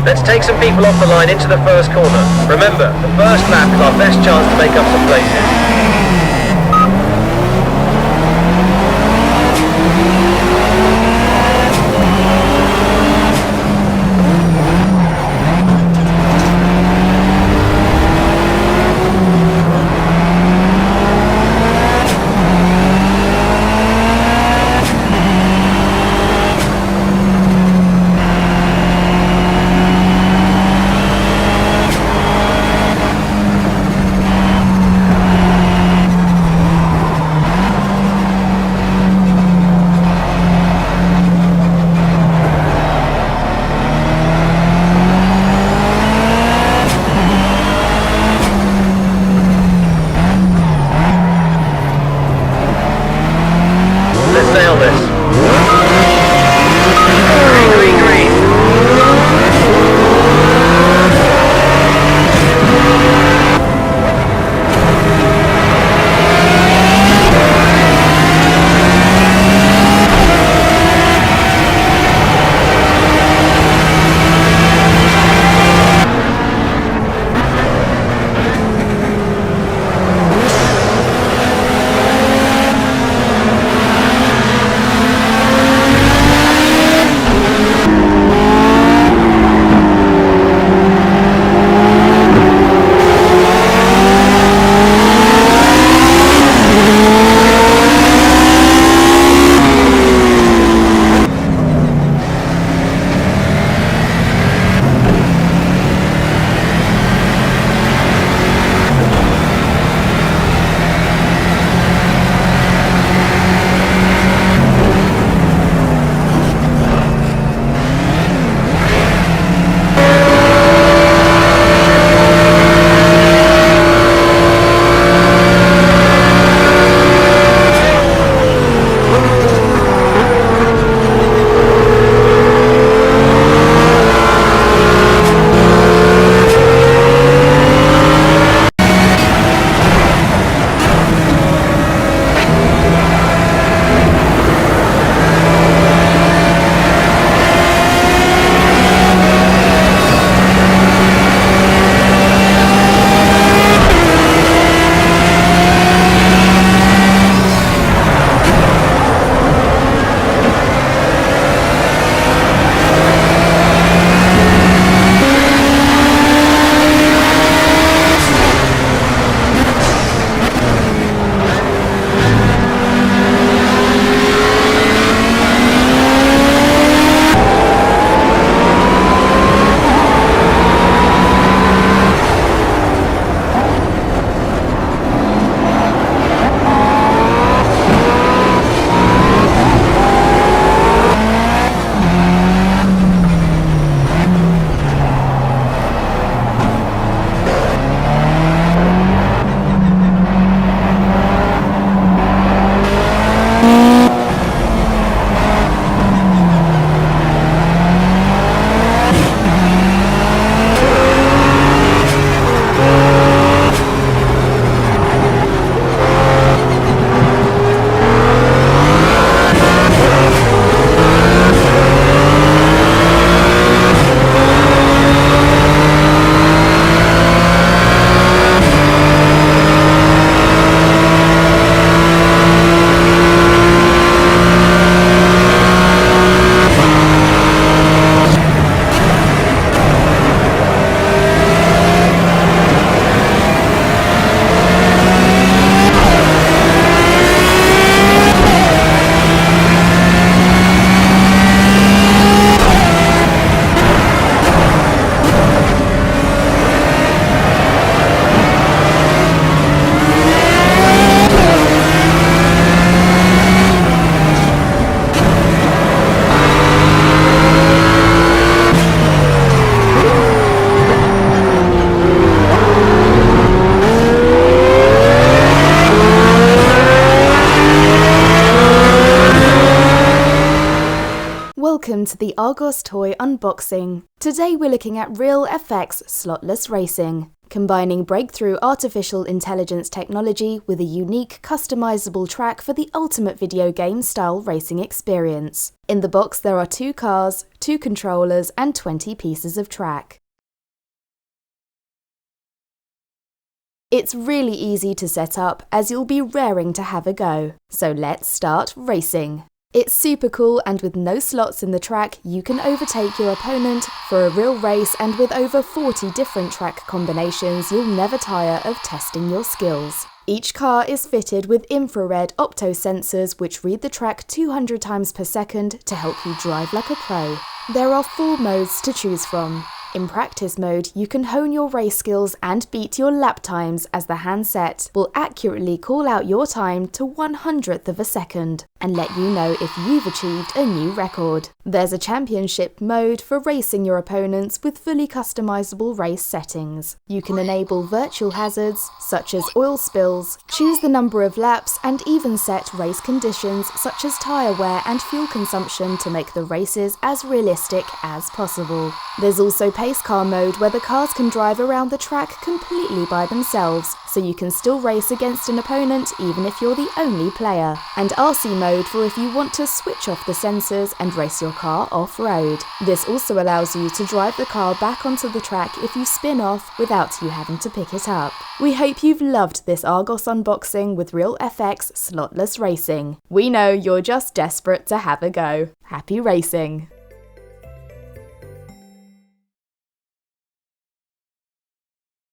Let's take some people off the line into the first corner. Remember, the first lap is our best chance to make up some places. Welcome to the Argos toy unboxing. Today we're looking at RealFX slotless racing, combining breakthrough artificial intelligence technology with a unique customizable track for the ultimate video game style racing experience. In the box there are 2 cars, 2 controllers and 20 pieces of track. It's really easy to set up as you'll be raring to have a go. So let's start racing. It's super cool, and with no slots in the track, you can overtake your opponent for a real race, and with over 40 different track combinations, you'll never tire of testing your skills. Each car is fitted with infrared opto sensors which read the track 200 times per second to help you drive like a pro. There are 4 modes to choose from. In practice mode, you can hone your race skills and beat your lap times, as the handset will accurately call out your time to 1/100th of a second and let you know if you've achieved a new record. There's a championship mode for racing your opponents with fully customizable race settings. You can enable virtual hazards such as oil spills, choose the number of laps and even set race conditions such as tyre wear and fuel consumption to make the races as realistic as possible. There's also pace car mode where the cars can drive around the track completely by themselves, so you can still race against an opponent even if you're the only player. And RC mode for if you want to switch off the sensors and race your car off-road. This also allows you to drive the car back onto the track if you spin off without you having to pick it up. We hope you've loved this Argos unboxing with RealFX slotless racing. We know you're just desperate to have a go. Happy racing!